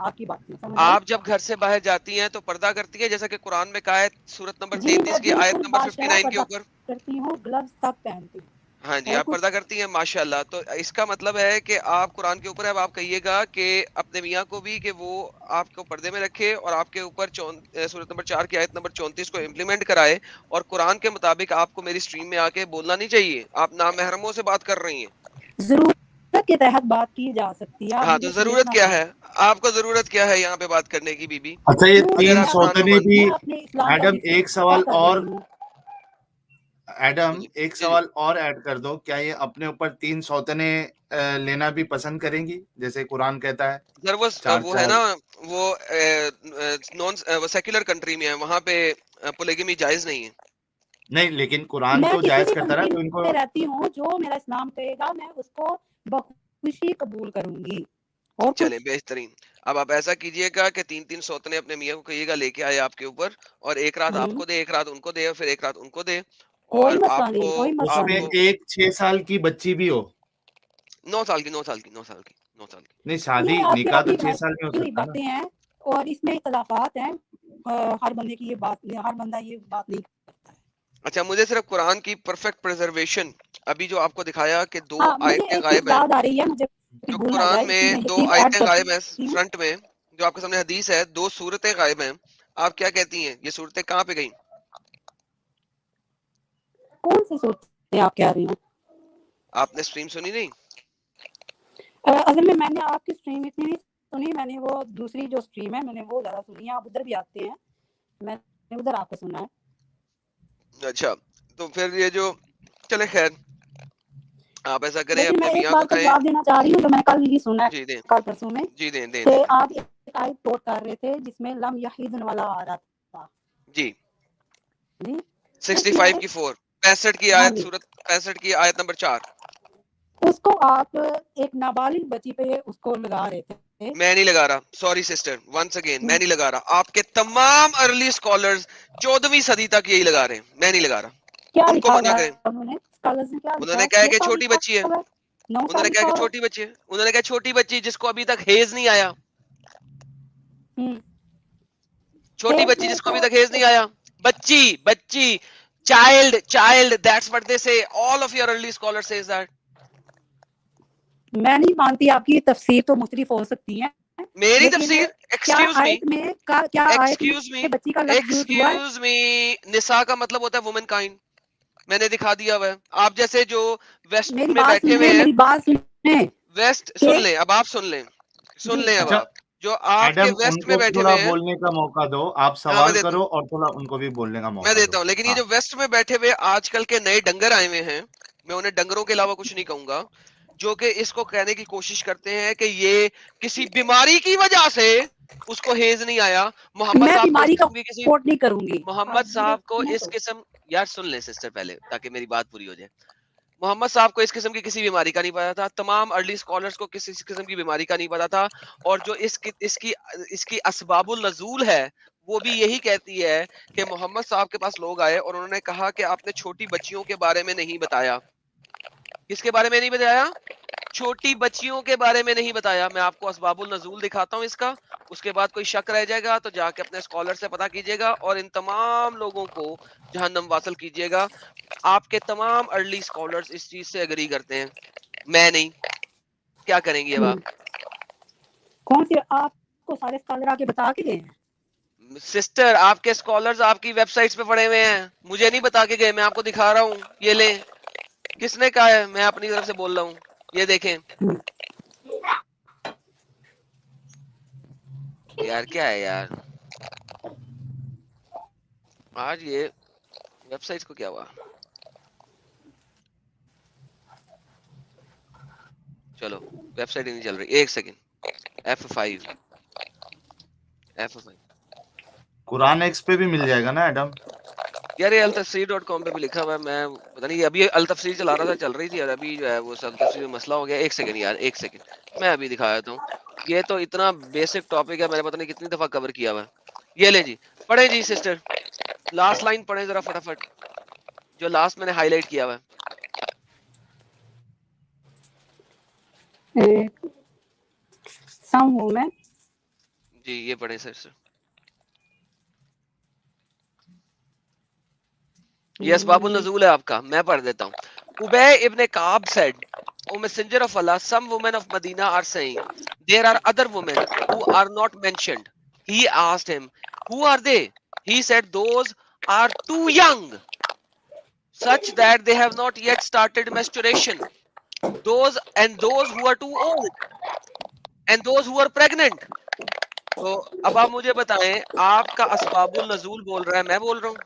آپ کی بات نہیں سمجھ رہے آپ جب گھر سے باہر جاتی ہیں تو پردہ کرتی ہیں جیسا کہ قرآن میں کہا ہے سورت نمبر جی، 33 میں کی آیت بالکل نمبر باشرہ 59 کے پردہ اوپر؟ کرتی ہوں، گلوز تک پہنتی ہوں ہاں جی، اور آپ کچھ پردہ کرتی ہیں ماشاءاللہ. تو اس کا مطلب ہے کہ آپ قرآن کے اوپر اب آپ کہیے گا کہ اپنے میاں کو بھی کہ وہ آپ کو پردے میں رکھے اور آپ کے اوپر سورت نمبر 4 کی آیت نمبر 34 کو امپلیمنٹ کرائے. اور قرآن کے مطابق آپ کو میری سٹریم میں آ کے بولنا نہیں چاہیے. آپ نامحرموں سے بات کر رہی ہیں. ضرورت کے تحت بات کی جا سکتی ہے. آپ ہاں تو مجھے ضرورت چھیڑنا کیا نہیں. ہے؟ آپ کو ضرورت کیا ہے یہاں پہ بات کرنے کی؟ بی بی اچھا یہ کیوں اگر تین آپ میں قرآن سوتنے بھی اپنے اسلام کا ایڈم ایک سوال دفاع کر اور رہی ہوں. ایڈم جی ایک جی سوال اور ایڈ کر دو. کیا یہ اپنے اوپر 3 سوتنے لینا بھی پسند کریں گی جیسے قرآن کہتا ہے سر چار وہ ہے چار؟ نا وہ نان سیکولر کنٹری میں ہے، وہاں پہ پولیگمی جائز نہیں ہے. نہیں لیکن قرآن میں تو کسی جائز بھی کرتا رہا کنٹری تو ان کو. میں رہتی ہوں، جو میرا اسلام کہے گا میں اس کو بخوشی قبول کروں گی. اور چلیں کچھ بہترین. اب آپ ایسا کیجئے گا کہ 3 سوتنے اپنے میاں کو کہیے گا لے کے آئے آپ کے اوپر، اور ایک رات آپ کو دے، ایک رات ان کو دے، اور پھر ایک رات ان کو دے. اور کوئی مسئلہ آپ کو نہیں، کوئی اس مسئلہ میں نہیں. ایک 6 سال کی بچی بھی ہو. 9 سال کی 9 سال کی 9 سال کی 9 سال کی. نہیں شادی یہ آپ کی نکاح تو اپنی 6 سال میں ہو بھائی سکتا ہے نا. باتیں ہیں اور اس میں اختلافات ہیں. ہر بندے کی یہ بات، ہر بندہ یہ بات نہیں کرتا ہے. اچھا مجھے صرف قرآن کی پرفیکٹ پریزرویشن ابھی جو آپ کو دکھایا کہ 2 ہاں مجھے آیتیں ایک چیز غائب ہیں، یاد آ رہی ہے، مجھے جو بھول نہ قرآن جائے، اس میں میں یہ 2 چیز ایڈ آیتیں غائب ہیں کرتی ہوں. فرنٹ میں، جو آپ کے سامنے حدیث ہے 2 صورتیں غائب ہیں. آپ کیا کہتی ہیں یہ صورتیں کہاں پہ گئیں؟ کون سی صورتیں آپ کہہ رہی ہیں؟ آپ نے سٹریم سنی نہیں؟ اصل میں نے آپ کی سٹریم اتنی نہیں سنی، میں نے وہ دوسری جو سٹریم ہے میں نے وہ زیادہ سنی ہے. آپ ادھر بھی آتے ہیں، میں نے ادھر آپ کو سنا ہے. اچھا تو پھر یہ جو چلے خیر آپ ایسا کریں لیکن میں اپنے ایک میاں کو بات کا کہیں. جواب دینا چاہ رہی ہوں جو میں کل ہی سنا ہے، جی دیں، کل پرسوں میں، جی دیں دیں کہ دیں دیں. آپ ایک آیت کوٹ کر رہے تھے جس میں لم یحیدن والا آ رہا تھا. جی جی اس میں 65 کی 4 65 کی ہاں آیت، جی سورت 65 کی آیت نمبر 4. اس کو آپ ایک نابالغ بچی پہ اس کو لگا رہے تھے. میں نہیں لگا رہا، سوری سسٹر ونس اگین میں نہیں لگا رہا. آپ کے تمام ارلی اسکالرز 14ویں صدی تک یہی لگا رہے ہیں، میں نہیں لگا رہا. کیا ان کو لکھا منع ہوا کریں. ہے انہوں نے؟ اسکالرز نے کیا انہوں لکھا نے ہے؟ کہا 6 کہ سال چھوٹی لکھا بچی ہے، ہوا ہے، 9 انہوں سال نے کہا لکھا کہ ہوا چھوٹی بچی ہے، انہوں نے کہا چھوٹی بچی جس کو ابھی تک ہیز نہیں آیا، ہے. چھوٹی ہیز بچی میں جس کو ابھی تو تک ہیز نہیں آیا. بچی چائلڈ دیٹس واٹ دے سے. All of your early scholar says that. میں نہیں مانتی، آپ کی تفسیر تو مختلف ہو سکتی ہیں، میری لیکن تفسیر کیا ایکسکیوز می آیت میں کیا آیت ایکسکیوز می میں بچی کا لفظ یوز ہوا ہے؟ ایکسکیوز می نساء کا مطلب ہوتا ہے وومن کائنڈ. میں نے دکھا دیا ہوا ہے. آپ جیسے جو ویسٹ میری میں بات بیٹھے ہوئے سنیں، ہیں، میری بات سنیں ویسٹ کہ سن لیں، اب آپ سن لیں جی اچھا اب جو آپ کے ایڈم ان ویسٹ میں کو بیٹھے تھوڑا ہوئے ہیں. بولنے کا موقع دو. آپ ہاں میں سوال دیتا ہوں، کرو اور تھوڑا ان کو بھی بولنے کا میں موقع دو. دیتا ہوں. لیکن یہ ہاں جو ویسٹ میں بیٹھے ہوئے آج کل کے نئے ڈنگر آئے ہوئے ہیں، میں انہیں ڈنگروں کے علاوہ کچھ نہیں کہوں گا، جو کہ اس کو کہنے کی کوشش کرتے ہیں کہ یہ کسی بیماری کی وجہ سے اس کو ہیز نہیں آیا. محمد میں صاحب کو اس بیماری کا قسم کی کسی کوٹ نہیں کروں گی، آپ محمد برے صاحب کو ہیں اس تو. قسم یار سن لیں سسٹر پہلے تاکہ میری بات پوری ہو جائے. محمد صاحب کو اس قسم کی کسی بیماری کا نہیں پتا تھا. تمام ارلی اسکالرز کو کسی قسم کی بیماری کا نہیں پتا تھا. اور جو اس کی اسباب النزول ہے وہ بھی یہی کہتی ہے کہ محمد صاحب کے پاس لوگ آئے اور انہوں نے کہا کہ آپ نے چھوٹی بچیوں کے بارے میں نہیں بتایا. کس کے بارے میں نہیں بتایا؟ چھوٹی بچیوں کے بارے میں نہیں بتایا. میں آپ کو اسباب النزول دکھاتا ہوں اس کا، اس کے بعد کوئی شک رہ جائے گا تو جا کے اپنے اسکالر سے پتا کیجئے گا اور ان تمام لوگوں کو جہنم واصل کیجئے گا. آپ کے تمام ارلی اسکالرز اس چیز سے اگری کرتے ہیں، میں نہیں. کیا کریں گی اب آپ؟ کون سی آپ کو سارے اسکالر آ کے بتا کے گئے ہیں؟ سسٹر آپ کے اسکالرز آپ کی ویب سائٹس پہ پڑے ہوئے ہیں، مجھے نہیں بتا کے گئے. میں آپ کو دکھا رہا ہوں، یہ لیں. کس نے کہا ہے؟ میں اپنی طرف سے بول رہا ہوں، یہ دیکھیں. یار کیا ہے یار آج یہ ویب سائٹس کو کیا ہوا؟ چلو ویب سائٹ ہی نہیں چل رہی، ایک سیکنڈ. F5 قرآن ایکس پہ بھی مل جائے گا نا ایڈم؟ یار یہ التفسیر.com پہ بھی لکھا ہوا ہے. میں پتہ نہیں ابھی التفسیر چلا رہا تھا، چل رہی تھی، اور ابھی جو ہے وہ التفسیر میں مسئلہ ہو گیا. ایک سیکنڈ یار، ایک سیکنڈ میں ابھی دکھا دیتا ہوں. یہ تو اتنا بیسک ٹاپک ہے، میں نے پتہ نہیں کتنی دفعہ کور کیا ہوا ہے. یہ لیں جی، پڑھیں جی سسٹر، لاسٹ لائن پڑھیں ذرا فٹافٹ، جو لاسٹ میں نے ہائی لائٹ کیا ہوا ہے. Some women جی یہ پڑھیں سر یہ اسباب النزول ہے آپ کا. میں پڑھ دیتا ہوں. Ubay ibn Ka'ab said, O Messenger of Allah, some women of Medina are saying, there are other women who are not mentioned. He asked him, who are they? He said, those are too young, such that they have not yet started menstruation. Those who are too old, and those who are pregnant. تو اب آپ مجھے بتائیں, آپ کا اسباب النزول بول رہا ہے, میں بول رہا ہوں.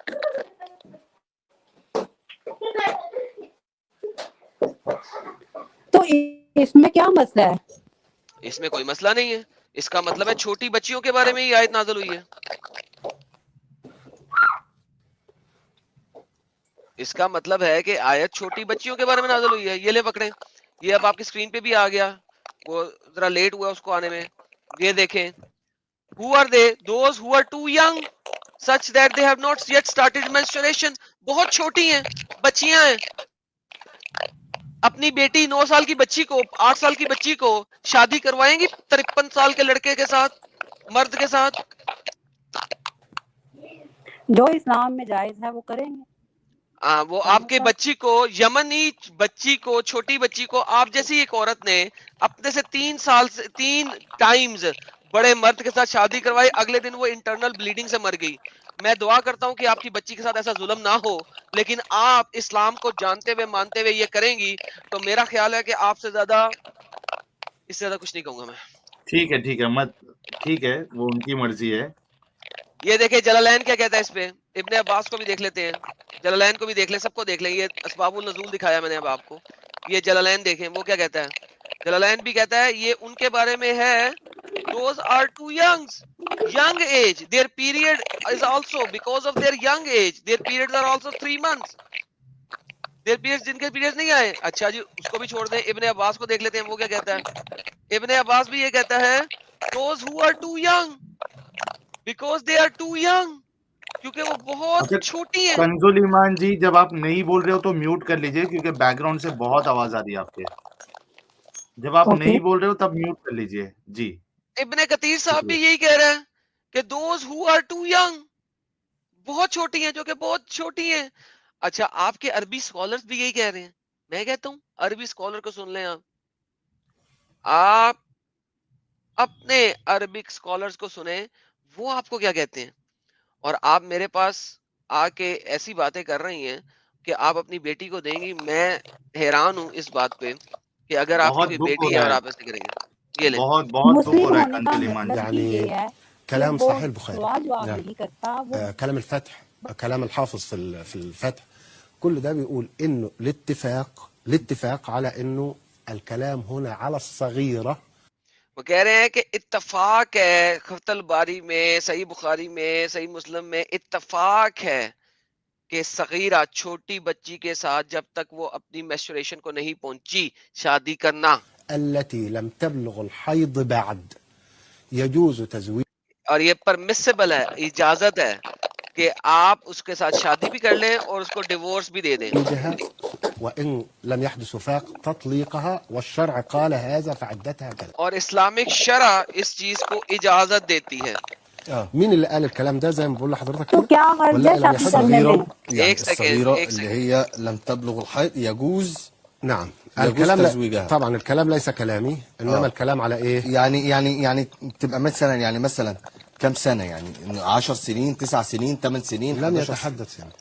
تو اس میں کیا مسئلہ ہے؟ اس میں کوئی مسئلہ نہیں ہے. اس کا مطلب ہے چھوٹی بچیوں کے بارے میں یہ آیت نازل ہوئی ہے. اس کا مطلب ہے کہ آیت چھوٹی بچیوں کے بارے میں نازل ہوئی ہے. یہ لے پکڑیں, یہ اب آپ کی اسکرین پہ بھی آ گیا, وہ ذرا لیٹ ہوا اس کو آنے میں. یہ دیکھیں, who are they? Those who are too young, such that they have not yet started menstruation. بہت چھوٹی ہیں, بچیاں ہیں. اپنی بیٹی 9 سال کی بچی کو, 8 سال کی بچی کو شادی کروائیں گی 53 سال کے لڑکے کے ساتھ, مرد کے ساتھ؟ جو اسلام میں جائز ہے وہ کریں گے. وہ آپ کے بچی کو, یمنی بچی کو, چھوٹی بچی کو, آپ جیسی ایک عورت نے اپنے سے 3 ٹائمز بڑے مرد کے ساتھ شادی کروائی, اگلے دن وہ انٹرنل بلیڈنگ سے مر گئی. میں دعا کرتا ہوں کہ آپ کی بچی کے ساتھ ایسا ظلم نہ ہو, لیکن آپ اسلام کو جانتے ہوئے مانتے ہوئے یہ کریں گی, تو میرا خیال ہے کہ آپ سے زیادہ, اس سے زیادہ کچھ نہیں کہوں گا میں. ٹھیک ہے مت, ٹھیک ہے, وہ ان کی مرضی ہے. یہ دیکھیں جلالین کیا کہتا ہے اس پہ. ابن عباس کو بھی دیکھ لیتے ہیں, جلالین کو بھی دیکھ لیں, سب کو دیکھ لیں. یہ اسباب النزول دکھایا میں نے اب آپ کو, یہ جلالین دیکھیں وہ کیا کہتا ہے. جلالین بھی کہتا ہے یہ ان کے بارے میں ہے, those are too young age, their period is also because of their young age, their periods are also 3 months, their periods, جن کے periods نہیں آئے. اچھا جی اس کو بھی چھوڑ دیں, ابن عباس کو دیکھ لیتے ہیں وہ کیا کہتا ہے. ابن عباس بھی یہ کہتا ہے, those who are too young because they are too young, کیونکہ وہ بہت چھوٹی ہیں. کنزول ایمان جی, جب آپ نہیں بول رہے ہو تو میوٹ کر لیجئے, کیونکہ بیک گراؤنڈ سے بہت آواز آ رہی ہے آپ کے. جب آپ نہیں بول رہے ہو تب میوٹ کر لیجئے. جی ابن کثیر صاحب بھی یہی کہہ رہے ہیں کہ those who are too young, بہت چھوٹی ہیں, جو کہ بہت چھوٹی ہیں. اچھا آپ کے عربی اسکالرز بھی یہی کہہ رہے ہیں. میں کہتا ہوں عربی اسکالر کو سن لیں, آپ اپنے عربک اسکالرز کو سنیں, وہ آپ کو کیا کہتے ہیں. اور آپ میرے پاس آ کے ایسی باتیں کر رہی ہیں کہ آپ اپنی بیٹی کو دیں گی. میں حیران ہوں اس بات پہ کہ اگر آپ کی کوئی بیٹی ہے اور آپ ایسے کریں گے. یہ لیں, بہت دکھ ہو رہا ہے کنزول ایمان جی. يعني كلام صحيح البخاري. سوال جواب نعم. نہیں کرتا وہ كلام الفتح, كلام الحافظ في الفتح, كل ده بيقول انه الاتفاق على انه الكلام هنا على الصغيرة. وہ کہہ رہے ہیں کہ اتفاق ہے فتح الباری میں, صحیح بخاری میں, صحیح مسلم میں اتفاق ہے کہ صغیرہ چھوٹی بچی کے ساتھ جب تک وہ اپنی میچوریشن کو نہیں پہنچی شادی کرنا. التي لم تبلغ الحيض بعد يجوز تزويج. اور یہ پرمیسیبل ہے, اجازت ہے کہ آپ اس کے ساتھ شادی بھی کر لیں اور اس کو ڈیورس بھی دے دیں. وإن لم يحدث وفاق تطليقها, والشرع قال هذا فعدتها كذا. اور اسلامک شرع اس چیز کو اجازت دیتی ہے. مين اللي قال الكلام ده زي ما بقول لحضرتك تو كده؟ کیا غرض ہے شادی کرنے میں؟ يعني ایک سیکنڈ, الصغيرة ایک اللي سیکنڈ. هي لم تبلغ الحيض يجوز. نعم يجوز الكلام تزويجها. طبعا الكلام ليس كلامي, انما الكلام على ايه؟ يعني تبقى مثلا كم سنة, يعني 10 سنين 9 سنين 8 سنين. لم يتحدث يعني.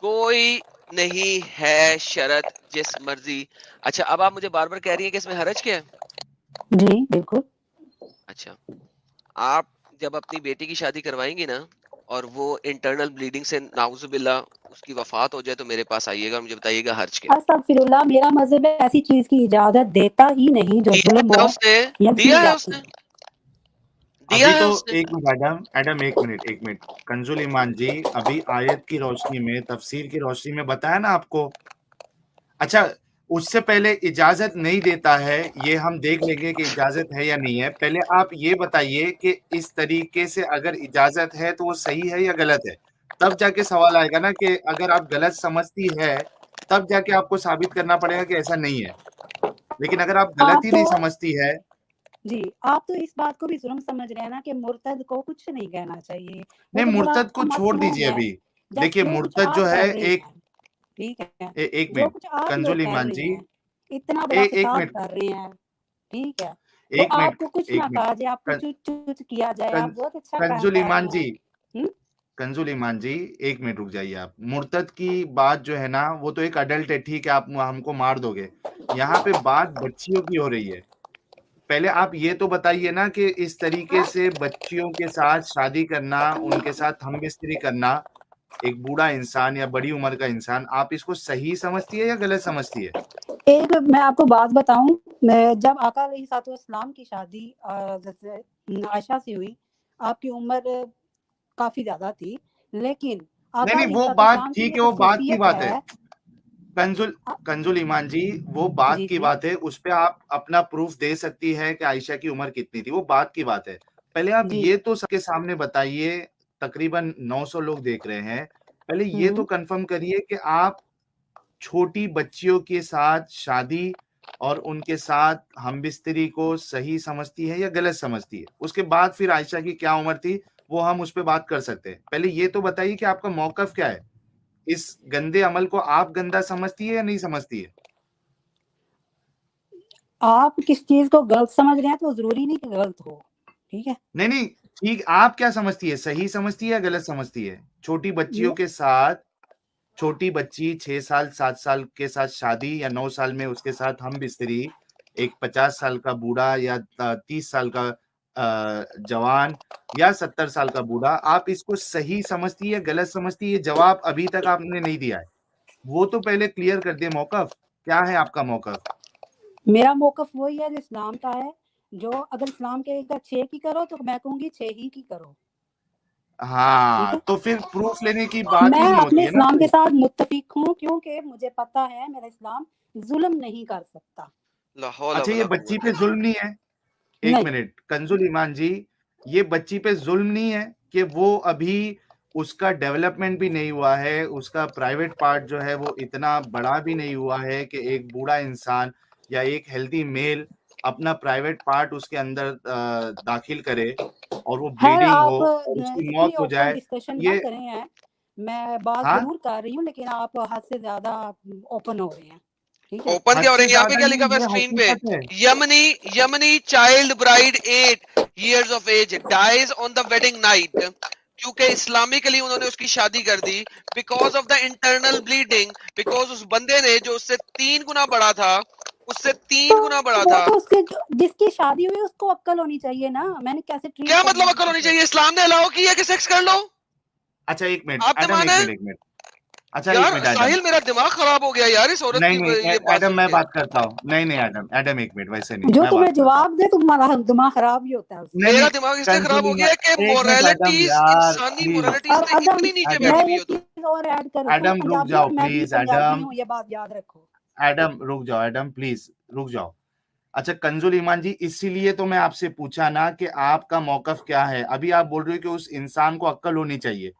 کوئی نہیں ہے شرط جس مرضی. اچھا اب آپ مجھے بار بار کہہ رہی ہیں کہ اس میں حرج کیا ہے؟ جی بالکل. اچھا آپ جب اپنی بیٹی کی شادی کروائیں گی نا اور وہ انٹرنل بلیڈنگ سے ناؤذ باللہ اس کی وفات ہو جائے تو میرے پاس آئیے گا اور مجھے بتائیے گا حرج کیا. استغفر اللہ, میرا مذہب ایسی چیز کی اجازت دیتا ہی نہیں جو ظلم ہو یا دیا ہے اس نے. ابھی تو ایک منٹ ایڈم ایک منٹ کنزول ایمان جی, ابھی آیت کی روشنی میں, تفسیر کی روشنی میں بتایا نا آپ کو. اچھا اس سے پہلے اجازت نہیں دیتا ہے, یہ ہم دیکھ لیں گے کہ اجازت ہے یا نہیں ہے. پہلے آپ یہ بتائیے کہ اس طریقے سے اگر اجازت ہے تو وہ صحیح ہے یا غلط ہے, تب جا کے سوال آئے گا نا کہ اگر آپ غلط سمجھتی ہے تب جا کے آپ کو ثابت کرنا پڑے گا کہ ایسا نہیں ہے. لیکن اگر آپ غلط ہی نہیں سمجھتی ہے جی آپ تو اس بات کو بھی ظلم سمجھ رہے ہیں نا کہ مرتد کو کچھ نہیں کہنا چاہیے، وہ نہیں تو بڑا مرتد کو چھوڑ معصوم دیجیے ہے. ابھی. جب دیکھیے جو کچھ مرتد آپ جو ہے کر رہے ایک ہیں، ٹھیک ہے، ایک جو منٹ کچھ آپ لوگ کنزول کر ایمان رہے جی، ہیں، اتنا بڑا ایک فساد منٹ کر رہے ہیں، ٹھیک ہے، تو ایک آپ منٹ کو کچھ ایک نہ منٹ کہا جائے، آپ کو چچ چچ کیا جائے، آپ بہت اچھا کام کنزول کر رہے ایمان جی، ہیں. کنزول ایمان جی ایک منٹ رک جائیے. آپ مرتد کی بات جو ہے نا وہ تو ایک اڈلٹ ہے، ٹھیک ہے آپ ہم کو مار دو گے. یہاں پہ بات بچیوں کی ہو رہی ہے. پہلے آپ یہ تو بتائیے نا کہ اس طریقے سے بچیوں کے ساتھ شادی کرنا، ان کے ساتھ ہم بستری کرنا، ایک بوڑھا انسان یا بڑی عمر کا انسان، آپ اس کو صحیح سمجھتی ہے یا غلط سمجھتی ہے؟ ایک میں آپ کو بات بتاؤں، جب آقا علیہ الصلوۃ والسلام کی شادی عائشہ سے ہوئی، آپ کی عمر کافی زیادہ تھی، لیکن آقا نہیں علیہ وہ الصلوۃ بات والسلام کی ٹھیک یہ ہے، وہ بات کی خصوصیت بات ہے. کنزول ایمان جی وہ بات جی کی جی بات ہے، اس پہ آپ اپنا پروف دے سکتی ہے کہ عائشہ کی عمر کتنی تھی، وہ بات کی بات ہے. پہلے آپ جی یہ تو سب کے سامنے بتائیے، تقریباً 900 لوگ دیکھ رہے ہیں، پہلے یہ تو کنفرم کریے کہ آپ چھوٹی بچیوں کے ساتھ شادی اور ان کے ساتھ ہم بستری کو صحیح سمجھتی ہے یا غلط سمجھتی ہے. اس کے بعد پھر عائشہ کی کیا عمر تھی وہ ہم اس پہ بات کر سکتے ہیں. پہلے یہ تو بتائیے کہ آپ کا موقف کیا ہے، اس گندے عمل کو آپ گندا سمجھتی ہے یا نہیں سمجھتی ہے؟ آپ کس چیز کو غلط سمجھ رہے ہیں تو ضروری نہیں کہ غلط ہو، ٹھیک ہے. نہیں ٹھیک، آپ کیا سمجھتی ہے، صحیح سمجھتی ہے یا غلط سمجھتی ہے؟ چھوٹی بچیوں کے ساتھ، چھوٹی بچی 6 سال 7 سال کے ساتھ شادی یا 9 سال میں اس کے ساتھ ہم بستری، ایک 50 سال کا بوڑھا یا 30 سال کا جوان یا 70 سال کا بوڑھا، آپ اس کو صحیح سمجھتی ہے یا غلط سمجھتی ہے؟ یہ جواب ابھی تک آپ نے نہیں دیا ہے، وہ تو پہلے کلیئر کر دیں. موقف کیا ہے آپ کا موقف؟ میرا موقف وہی ہے جو اسلام کا ہے، جو اگر اسلام کے 6 کی کرو تو میں کہوں گی 6 ہی کی کرو. ہاں تو پھر پروف لینے کی بات ہی میں نہیں اپنے ہوتی ہے نا. اسلام کے ساتھ متفق ہوں، کیونکہ مجھے پتا ہے میرا اسلام ظلم نہیں کر سکتا. اچھا یہ بچی پہ ظلم نہیں ہے؟ ایک نہیں، منٹ کنزول ایمان جی، یہ بچی پہ ظلم نہیں ہے کہ وہ ابھی اس کا ڈیولپمنٹ بھی نہیں ہوا ہے، اس کا پرائیویٹ پارٹ جو ہے وہ اتنا بڑا بھی نہیں ہوا ہے کہ ایک بوڑھا انسان یا ایک ہیلدی میل اپنا پرائیویٹ پارٹ اس کے اندر داخل کرے اور وہ خیر بلیڈنگ ہو آپ اور اس کی اتنی موت ہو اوپن جائے. ڈسکشن نہ یہ کریں ہیں، میں بات ہاں ضرور کر رہی ہوں لیکن آپ حد سے زیادہ اوپن ہو رہے ہیں، ٹھیک ہے. اوپن کیا حد ہو رہے سے ہیں؟ یہاں پہ زیادہ کیا لکھا نہیں، ہوا ہے یہ اسکرین پہ؟ حقیقت ہے. یمنی child Braid 8 years of age dies on the wedding night. کیونکہ اسلامکلی انہوں نے اس کی شادی کر دی because of the internal bleeding, because اس بندے نے جو اس سے 3 گنا بڑا تھا، اس سے 3 گنا بڑا وہ تھا. تو اس کے جس کی شادی ہوئی اس کو عقل ہونی چاہیے نا، میں نے کیسے ٹریٹ کیا کرنا مطلب ہے عقل کسی ہونی کو. چاہیے؟ اسلام نے الاؤ کیا کہ سیکس کر لو؟ اچھا ایک منٹ آپ نے ایڈم، مانا ہے؟ ایک منٹ اچھا ایک یار منٹ ایڈم. ساحل میرا دماغ خراب ہو گیا یار اس عورت کی نہیں یہ بات ایڈم سن میں کے. بات کرتا ہوں. نہیں ایڈم ایک منٹ، ویسے نہیں، جو میں تمہیں بات کرتا ہوں. جواب دے تمہارا دماغ خراب ہی ہوتا ہے اس سے. میرا نہیں دماغ اس لیے خراب ہو کنزول گیا کہ ایک منٹ ایڈم مورالٹیز، یار انسانی پلیز. مورالٹیز اور سے ادم، اتنی نیچے ایڈم بیٹھی میں ہوئی ایک ہو تم. چیز اور ایڈ کروں، تم ایڈم رک پنجابی جاؤ اور میں بھی پلیز. پنجابی ہوں، یہ بات یاد رکھو. ایڈم رک جاؤ، ایڈم پلیز رک جاؤ. اچھا کنزول ایمان جی، اسی لیے تو میں آپ سے پوچھا نا کہ آپ کا موقف کیا ہے. ابھی آپ بول رہے ہو کہ اس انسان کو عقل ہونی چاہیے.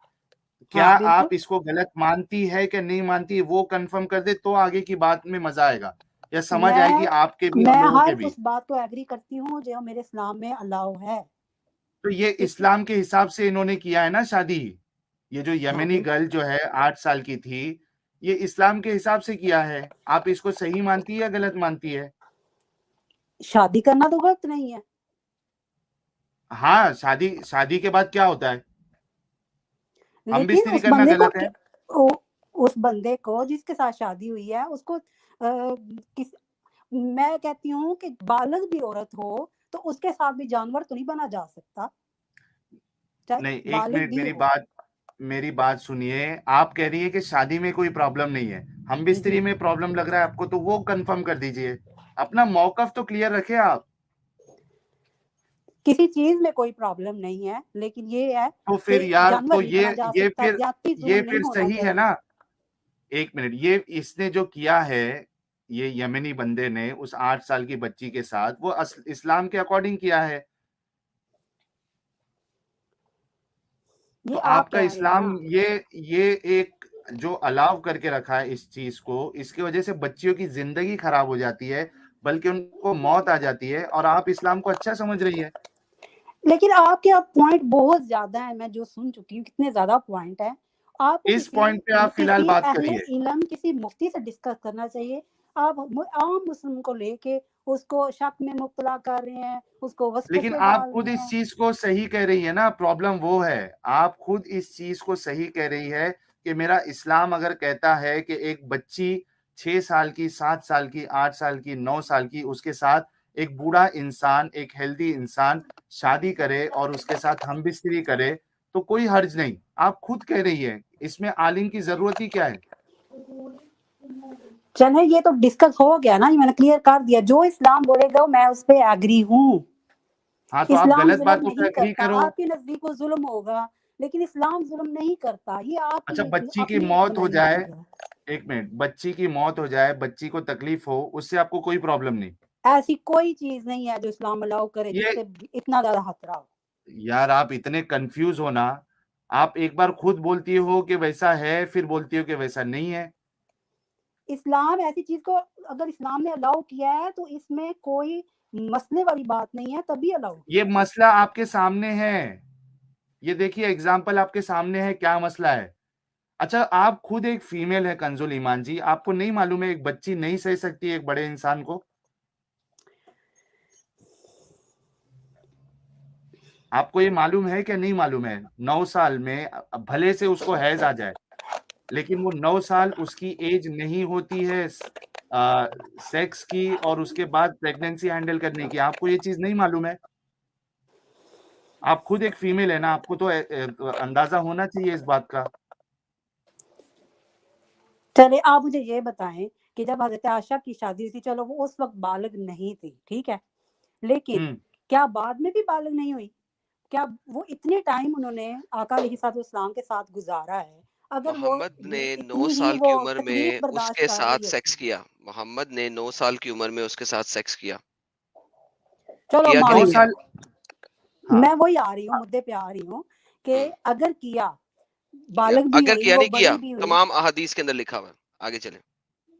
کیا ہاں آپ بالکل. اس کو غلط مانتی ہے کہ نہیں مانتی، وہ کنفرم کر دے تو آگے کی بات میں مزہ آئے گا، یا سمجھ آئے گی آپ کے بھی اور میں لوگوں ہر کے بھی. اس بات کو ایگری کرتی ہوں جو میرے اسلام میں الاؤ ہے. تو یہ اسلام کے حساب سے انہوں نے کیا ہے نا شادی. یہ جو ہاں یمنی گرل جو ہے 8 سال کی تھی، یہ اسلام کے حساب سے کیا ہے. آپ اس کو صحیح مانتی ہے یا غلط مانتی ہے؟ شادی کرنا تو غلط نہیں ہے. ہاں شادی کے بعد کیا ہوتا ہے؟ ہم لیکن بستری اس کرنا بندے کو غلط ہے. اس بندے کو جس کے ساتھ شادی ہوئی ہے اس کو میں کہتی ہوں کہ بالغ بھی عورت ہو تو اس کے ساتھ بھی جانور تو نہیں بنا جا سکتا، نہیں چاہے ایک بالغ منٹ بھی ہو. میری بات سنیے. آپ کہہ رہی ہے کہ شادی میں کوئی پرابلم نہیں ہے، ہم بستری میں پرابلم لگ رہا ہے آپ کو، تو وہ کنفرم کر دیجئے. اپنا موقف تو کلیئر رکھے آپ. کسی چیز میں کوئی پرابلم نہیں ہے، لیکن یہ ہے تو پھر کہ یار جانور تو نہیں بنا جا سکتا، زیادتی یہ ظلم پھر نہیں ہونا صحیح ہے چاہیے. نا. ایک منٹ، یہ اس نے جو کیا ہے، یہ یمنی بندے نے اس 8 سال کی بچی کے ساتھ، وہ اسلام کے اکارڈنگ کیا ہے. تو یہ آپ کا کہہ رہے ہیں اسلام نا. یہ ایک جو الاؤ کر کے رکھا ہے اس چیز کو، اس کی وجہ سے بچیوں کی زندگی خراب ہو جاتی ہے. بلکہ ان کو موت آ جاتی ہے، اور آپ اسلام کو اچھا سمجھ رہی ہے. لیکن آپ کے پوائنٹ بہت زیادہ ہیں، میں جو سن چکی ہوں کتنے زیادہ پوائنٹ ہیں. آپ کو اس پوائنٹ پہ آپ فی الحال کسی بات اہل کریے. علم، کسی مفتی سے ڈسکس کرنا چاہیے. آپ عام مسلم کو لے کے اس کو شک میں مبتلا کر رہے ہیں، اس کو لیکن وسوسے آپ ڈال خود رہے اس ہیں. چیز کو صحیح کہہ رہی ہے نا، پرابلم وہ ہے. آپ خود اس چیز کو صحیح کہہ رہی ہے کہ میرا اسلام اگر کہتا ہے کہ ایک بچی 6 سال کی، 7 سال کی، 8 سال کی، 9 سال کی، اس کے ساتھ ایک بوڑھا انسان، ایک ہیلدی انسان شادی کرے اور اس کے ساتھ ہم بستری کرے تو کوئی حرج نہیں. آپ خود کہہ رہی ہے، اس میں عالم کی ضرورت ہی کیا ہے؟ چلے یہ تو ڈسکس ہو گیا نا، میں نے کلیئر کر دیا. جو اسلام بولے گا میں اس پہ ایگری ہوں. ہاں تو آپ اسلام غلط ظلم باتوں پہ نہیں اگری کرتا. کرو. آپ کے نزدیک وہ ظلم ہوگا لیکن اسلام ظلم نہیں کرتا. یہ آپ اچھا کی بچی کی اپنی موت ہو بنائی جائے، ہوئی ہے. ایک منٹ، بچی کی موت ہو جائے، بچی کو تکلیف ہو، اس سے آپ کو کوئی پرابلم نہیں؟ ایسی کوئی چیز نہیں ہے جو اسلام الاؤ کرے جس یہ سے اتنا زیادہ خطرہ ہو. یار آپ اتنے کنفیوز ہونا. آپ ایک بار خود بولتی ہو کہ ویسا ہے، پھر بولتی ہو کہ ویسا نہیں ہے. اسلام ایسی چیز کو اگر اسلام نے الاؤ کیا ہے تو اس میں کوئی مسئلے والی بات نہیں ہے، تبھی الاؤ کیا. یہ مسئلہ آپ کے سامنے ہے، یہ دیکھیے ایگزامپل آپ کے سامنے ہے کیا مسئلہ ہے. اچھا آپ خود ایک فیمیل ہے کنزول ایمان جی، آپ کو نہیں معلوم ہے ایک بچی نہیں سہ سکتی ایک بڑے انسان کو؟ آپ کو یہ معلوم ہے کہ نہیں معلوم ہے؟ 9 سال میں بھلے سے اس کو حیض آ جائے، لیکن وہ 9 سال اس کی ایج نہیں ہوتی ہے سیکس کی اور اس کے بعد پریگنینسی ہینڈل کرنے کی. آپ کو یہ چیز نہیں معلوم ہے؟ آپ خود ایک فیمیل ہے نا، آپ کو تو اندازہ ہونا چاہیے اس بات کا. چلے آپ مجھے یہ بتائیں کہ جب حضرت عائشہ کی شادی تھی، چلو وہ اس وقت بالغ نہیں تھی، ٹھیک ہے، لیکن کیا بعد میں بھی بالغ نہیں ہوئی؟ کیا وہ اتنے ٹائم انہوں نے آقا علیہ الصلوۃ والسلام کے ساتھ گزارا ہے، اگر وہ محمد نے 9 اتنی ہی سال وہ کی عمر میں تکلیف اس برداشت کے کر ساتھ رہی سیکس ہوتی؟ کیا. محمد نے 9 سال کی عمر میں اس کے ساتھ سیکس کیا. چلو کیا کہ 9 نہیں مان کیا؟ لیا، سال ہاں. میں وہی آ رہی ہوں، مدعے پہ آ رہی ہوں کہ اگر کیا، کیا بالغ بھی اگر ہوئی، کیا وہ نہیں کیا، بڑی بھی ہوئی. تمام احادیث کے اندر لکھا ہوا ہے. آگے چلیں.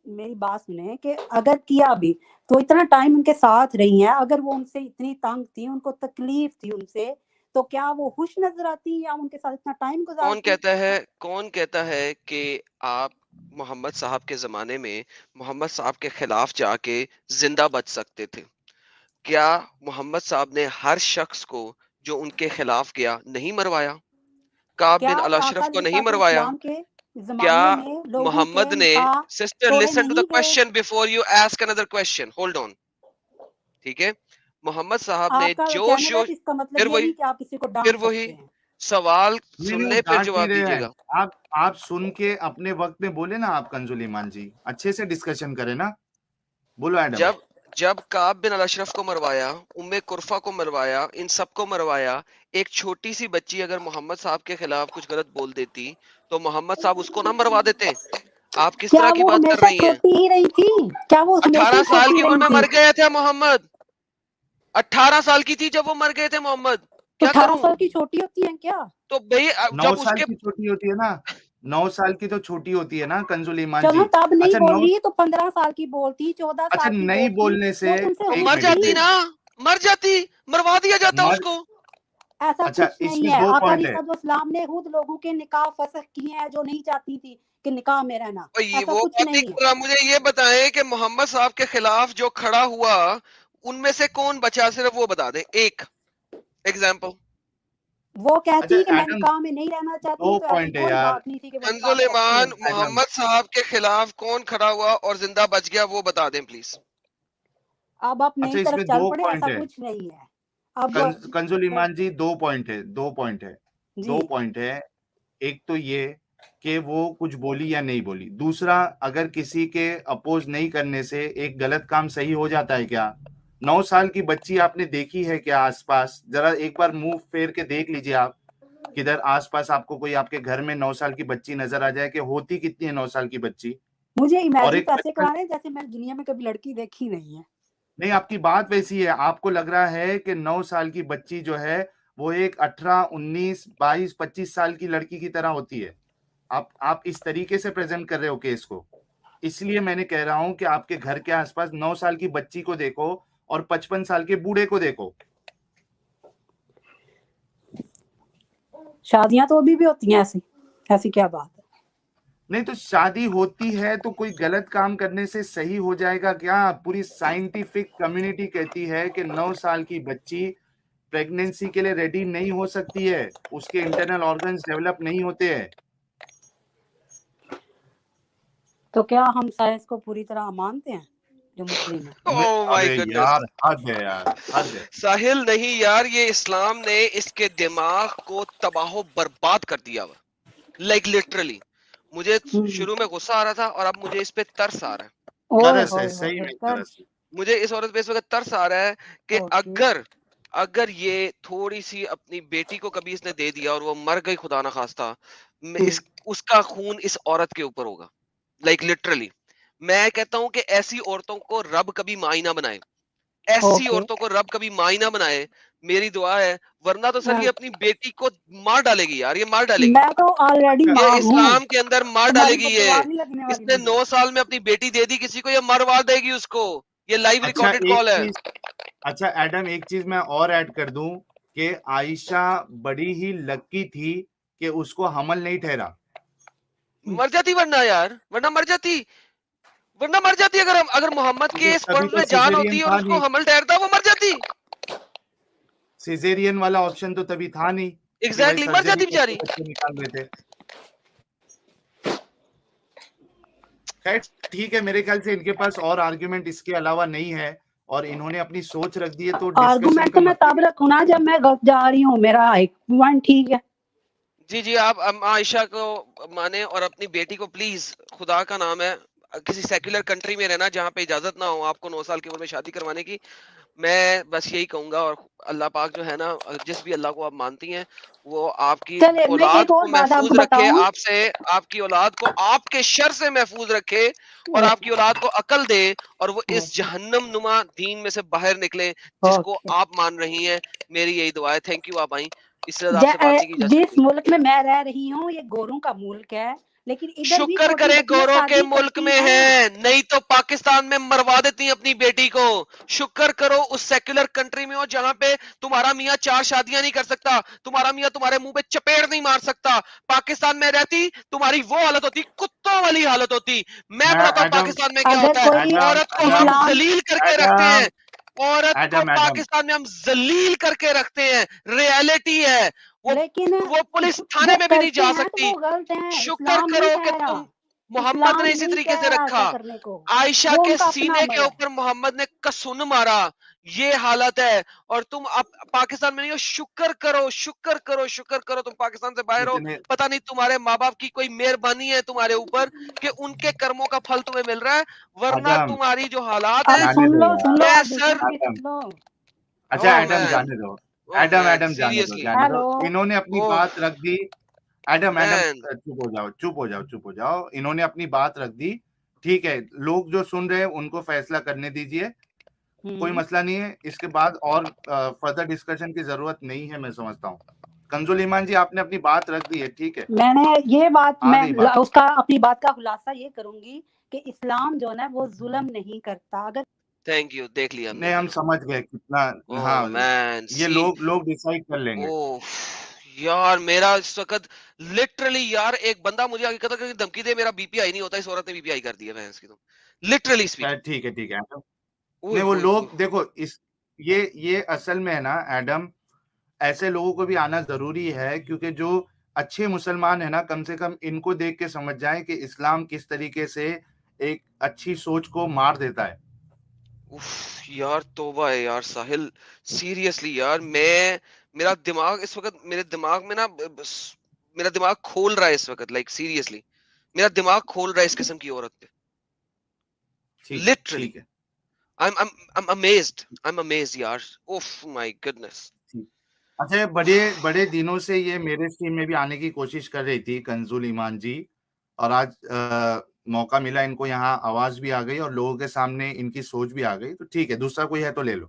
میری بات سنیں کہ اگر کیا بھی تو اتنا ٹائم ان کے ساتھ رہی ہیں، اگر وہ ان سے اتنی تنگ تھی، ان کو تکلیف تھی ان سے، تو کیا وہ خوش نظر آتی یا ان کے ساتھ اتنا ٹائم گزارتی؟ کون کہتا ہے کہ آپ محمد صاحب کے زمانے میں محمد صاحب کے خلاف جا کے زندہ بچ سکتے تھے؟ کیا محمد صاحب نے ہر شخص کو جو ان کے خلاف گیا نہیں مروایا؟ کعب کیا بن آقا الاشرف کو علیہ نہیں الصلوۃ مروایا؟ والسلام کے کیا زمانے میں لوگوں کے محمد نے نکاح سسٹر توڑے لسن ٹو دا نہیں گئے؟ Question before you ask another question. Hold on. ٹھیک ہے، محمد صاحب نے آپ کا جوش کہنے کا اس کا مطلب پھر یہ وہی نہیں کہ آپ کسی کو پھر ڈانٹ وہی سکتے ہیں. سوال نہیں سن نہیں، لیں پھر ڈانٹ نہیں جواب رہے دیجیے ہیں. گا. آپ سن کے اپنے وقت میں بولے نا. آپ کنزول ایمان جی اچھے سے ڈسکشن کریں نا. بولو ایڈم. جب کعب بن الاشرف کو مروایا، ام کرفا کو مروایا، ان سب کو مروایا، ایک چھوٹی سی بچی اگر محمد صاحب کے خلاف کچھ غلط بول دیتی تو محمد صاحب اس کو نہ مروا دیتے؟ آپ کس کیا طرح کی وہ بات کر ہمیشہ رہی ہیں؟ چھوٹی ہی رہی تھی؟ کیا وہ ہمیشہ 18 ہی سال چھوٹی کی عمر رہی میں تھی؟ مر گئے تھے محمد. 18 سال کی تھی جب وہ مر گئے تھے محمد. تو کیا 18 کروں؟ سال کی چھوٹی ہوتی ہیں کیا؟ تو بھائی 9 جب اس سال کے کی چھوٹی ہوتی ہے نا، 9 سال کی تو چھوٹی ہوتی ہے نا کنزول ایمان چلو جی. تب نہیں اچھا بول رہی تو 15 سال کی بولتی، 14 اچھا سال کی نہیں بولتی، بولنے سے وہ تم سے تو ایک مر ہوتی. منٹ جاتی نا، مر جاتی، مروا دیا جاتا اس مر کو. ایسا اچھا کچھ اس نہیں میں ہے. 2 آقا پوائنٹ علیہ ہے. الصلوۃ والسلام نے خود لوگوں کے نکاح فسخ کیے ہیں جو نہیں چاہتی تھی کہ نکاح میں رہنا. ایسا وہ کچھ بات نہیں نہیں ہے. کر رہا. مجھے یہ بتائیں کہ محمد صاحب کے خلاف جو کھڑا ہوا ان میں سے کون بچا؟ صرف وہ بتا دیں ایک ایگزامپل. وہ اچھا کہتی کہ میں ایڈم نکاح میں نہیں رہنا چاہتی 2 تو ایسی پوائنٹ ہے کوئی یار. بات نہیں تھی کہ وہ نکاح کنزل میں رہتی ایمان، رہی. ایڈم محمد صاحب کے خلاف کون کھڑا ہوا اور زندہ بچ گیا وہ بتا دیں پلیز. اب آپ اچھا نئی اس میں طرف چل 2 پڑے، پوائنٹ ایسا ہے. کچھ نہیں ہے. اب کنزول ایمان جی 2 پوائنٹ ہے. 2 پوائنٹ ہے. جی 2 پوائنٹ ہے. ایک تو یہ کہ وہ کچھ بولی یا نہیں بولی. دوسرا اگر کسی کے اپوز نہیں کرنے سے ایک غلط کام صحیح ہو جاتا ہے کیا؟ 9 سال کی بچی آپ نے دیکھی ہے کیا آس پاس؟ ذرا ایک بار منہ پھیر کے دیکھ لیجئے آپ کدھر آس پاس آپ کو کوئی آپ کے گھر میں 9 سال کی بچی نظر آ جائے کہ ہوتی کتنی ہے 9 سال کی بچی. مجھے اور امیجن ایک ایسے کرا رہے ہیں جیسے میں دنیا میں کبھی لڑکی دیکھی نہیں ہے. نہیں، آپ کی بات ویسی ہے. آپ کو لگ رہا ہے کہ 9 سال کی بچی جو ہے وہ ایک 18 19 22 25 سال کی لڑکی کی طرح ہوتی ہے. آپ اس طریقے سے پریزنٹ کر رہے ہو کیس کو. اس لیے میں نے کہہ رہا ہوں کہ آپ کے گھر کے آس پاس 9 سال کی بچی کو دیکھو اور 55 سال کے بوڑھے کو دیکھو. شادیاں تو ابھی بھی ہوتی ہیں ایسی کیا بات ہے؟ نہیں تو شادی ہوتی ہے تو کوئی غلط کام کرنے سے صحیح ہو جائے گا کیا؟ پوری سائنٹیفک کمیونٹی کہتی ہے کہ 9 سال کی بچی پریگنینسی کے لیے ریڈی نہیں ہو سکتی ہے، اس کے انٹرنل آرگنز ڈیولپ نہیں ہوتے ہیں. تو کیا ہم سائنس کو پوری طرح مانتے ہیں جو مسلم ہیں؟ Oh my array goodness. یار حد ہے یار، حد ہے. ساحل نہیں یار، یہ اسلام نے اس کے دماغ کو تباہ و برباد کر دیا ہوا، لائک لٹرلی. مجھے شروع میں غصہ آ رہا تھا اور اب مجھے اس پہ ترس آ رہا ہے. ترس ہے، صحیح میں ترس ہے. مجھے اس عورت پہ اس وقت ترس آ رہا ہے کہ اگر یہ تھوڑی سی اپنی بیٹی کو کبھی اس نے دے دیا اور وہ مر گئی خدا نخواستہ، اس کا خون اس عورت کے اوپر ہوگا، لائک لٹرلی. میں کہتا ہوں کہ ایسی عورتوں کو رب کبھی مائی نہ بنائے، ایسی عورتوں کو رب کبھی مائی نہ بنائے، میری دعا ہے. ورنہ تو سر یہ اپنی بیٹی کو مار ڈالے گی یار، یہ مار ڈالے گی. میں تو آلریڈی یہ اسلام کے اندر مار ڈالے گی. اس نے 9 سال میں اپنی بیٹی دے دی کسی کو، یہ مروا دے گی اس کو. یہ لائیو ریکارڈڈ کال ہے. اچھا ایڈم، ایک چیز میں اور ایڈ کر دوں کہ عائشہ بڑی ہی لکی تھی کہ اس کو حمل نہیں ٹھہرا. مر جاتی ورنہ مر جاتی اگر محمد کے اسپرم میں جان ہوتی اور اس کو حمل ٹھہرتا وہ مر جاتی. سیزیرین والا آپشن تو تبھی تھا نہیں. ایگزیکٹلی مر جاتی بیچاری. نکال رہے تھے. خیر ٹھیک ہے، میرے خیال سے ان کے پاس اور آرگیومنٹ اس کے علاوہ نہیں ہے اور انہوں نے اپنی سوچ رکھ دی ہے. تو آرگومنٹ تو میں تب رکھوں نا جب میں غلط جا رہی ہوں، میرا ایک پوائنٹ ٹھیک ہے. جی آپ عائشہ کو مانے اور اپنی بیٹی کو پلیز، خدا کا نام ہے، کسی سیکولر کنٹری میں رہنا جہاں پہ اجازت نہ ہو آپ کو 9 سال کی عمر میں شادی کروانے کی. میں بس یہی کہوں گا. اور اللہ پاک جو ہے نا، جس بھی اللہ کو آپ مانتی ہیں وہ آپ کی اولاد کو محفوظ رکھے، آپ کی اولاد کو آپ کے شر سے محفوظ رکھے اور آپ کی اولاد کو عقل دے اور وہ اس جہنم نما دین میں سے باہر نکلے جس کو آپ مان رہی ہیں. میری یہی دعا ہے. تھینک یو آپ آئیں. اس سے آپ سے بات نہیں کی جا سکتی. جس ملک میں میں رہ رہی ہوں یہ گوروں کا ملک ہے، لیکن ادھر بھی شکر کرے گوروں کے ملک میں ہیں، نہیں تو پاکستان میں مروا دیتی اپنی بیٹی کو. شکر کرو اس سیکولر کنٹری میں ہو جہاں پہ تمہارا میاں 4 شادیاں نہیں کر سکتا، تمہارا میاں تمہارے منہ پہ چپیڑ نہیں مار سکتا. پاکستان میں رہتی تمہاری وہ حالت ہوتی، کتوں والی حالت ہوتی. میں بتاتا ہوں پاکستان میں کیا ہوتا ہے. عورت کو ہم ذلیل کر کے رکھتے ہیں، عورت کو پاکستان میں ہم ذلیل کر کے رکھتے ہیں. ریالٹی ہے وہ پولیس تھانے میں بھی نہیں جا سکتی. شکر کرو کہ تم محمد نے اسی طریقے سے رکھا. عائشہ کے سینے کے اوپر محمد نے کسن مارا. یہ حالت ہے اور تم اب پاکستان میں نہیں ہو. شکر کرو تم پاکستان سے باہر ہو. پتہ نہیں تمہارے ماں باپ کی کوئی مہربانی ہے تمہارے اوپر کہ ان کے کرموں کا پھل تمہیں مل رہا ہے، ورنہ تمہاری جو حالات ہیں اچھا ایڈم جانے دو، ایڈم جانے دو. انہوں نے اپنی بات رکھ دی. ایڈم چپ ہو جاؤ. انہوں نے اپنی بات رکھ دی. ٹھیک ہے، لوگ جو سن رہے ہیں ان کو فیصلہ کرنے دیجئے، کوئی مسئلہ نہیں ہے. اس کے بعد اور فردر ڈسکشن کی ضرورت نہیں ہے، میں سمجھتا ہوں. کنزول ایمان جی آپ نے اپنی بات رکھ دی ہے، ٹھیک ہے. میں نے یہ بات میں اس کا اپنی بات کا خلاصہ یہ کروں گی کہ اسلام جو ہے وہ ظلم نہیں کرتا. اگر تھینک یو، دیکھ لیا نہیں ہم سمجھ گئے کتنا. ہاں یہ لوگ ڈیسائیڈ کر لیں گے. یار میرا اس وقت لٹرلی یار ایک بندہ مجھے آگے کہتا کہ دھمکی دے، میرا بی پی آئی نہیں ہوتا، اس عورت نے بی پی آئی کر دیا بھینس کی. تم لٹرلی ٹھیک ہے نہیں وہ لوگ دیکھو یہ اصل میں ہے نا ایڈم، ایسے لوگوں کو بھی آنا ضروری ہے کیونکہ جو اچھے مسلمان ہیں نا کم سے کم ان کو دیکھ کے سمجھ جائیں کہ اسلام کس طریقے سے ایک اچھی سوچ کو مار دیتا ہے. یار توبہ ہے یار ساحل، سیریسلی یار. میرا دماغ اس وقت میرے دماغ میں نا میرا دماغ کھول رہا ہے اس وقت، لائک سیریسلی میرا دماغ کھول رہا ہے اس قسم کی عورت پہ. لٹرلی I'm amazed یار. اوف مائی گڈنس. اچھا بڑے دنوں سے یہ میرے ٹیم میں بھی آنے کی کوشش کر رہی تھی کنزول ایمان جی، اور آج موقع ملا، ان کو یہاں آواز بھی آ گئی اور لوگوں کے سامنے ان کی سوچ بھی آ گئی. تو ٹھیک ہے، دوسرا کوئی ہے تو لے لو.